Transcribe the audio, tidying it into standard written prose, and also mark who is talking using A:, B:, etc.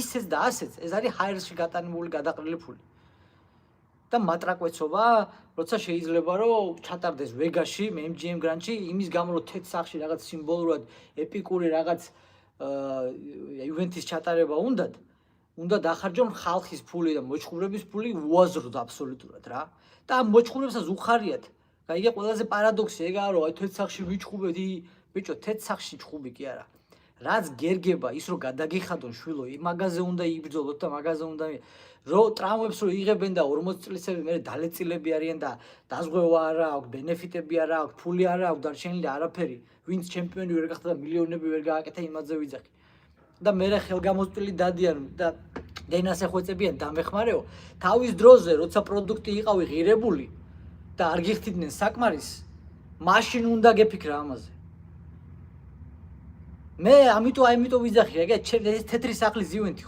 A: ისეც და ასეც ეს არის ჰაერში გატანებული გადაყრილი ფული. და მატრაკვეცობა, როცა შეიძლება რომ ჩატარდეს ვეგაში, MGM Grand-ში, იმის გამო რომ თეთრ სახში რაღაც სიმბოლურად ეპიკური რაღაც ივენთის ჩატარება უნდა დახარჯონ ხალხის ფული და მოჭხურების ფული უაზროდ აბსოლუტურად რა. და ამ მოჭხურებსაც უხარიათ. გაიგე ყველაზე პარადოქსი ეგაა რომ აი თეთრ სახში ვიჭხუბეთ, ბიჭო, თეთრ სახში ჭხუბი კი არა. რაც გერგება ის რომ გადაგიხადონ შვილო, მაგაზე უნდა იბრძოლოთ და მაგაზე უნდა რომ ტრამვებს რო იღებენ და 40 წლისები მე დალეწილები არიან და დაზღვევა არა აქვს, ბენეფიტები არა აქვს, ფული არა აქვს, დარჩენილი არაფერი. ვინც ჩემპიონი ვერ გახდა და მილიონები ვერ გააკეთა იმაზე ვიძახი. და მე ხელგამოწვილი დადიან და დენას ეხვეწებიან დამეხმარეო. თავის დროზე როცა პროდუქტი იყავი ღირებული და არ გიხდიდნენ საკმარის, მაშინ უნდა გეფიქრა ამაზე. მე ამიტომ ვიძახი, ეგ თეთრი სახლის ივენთი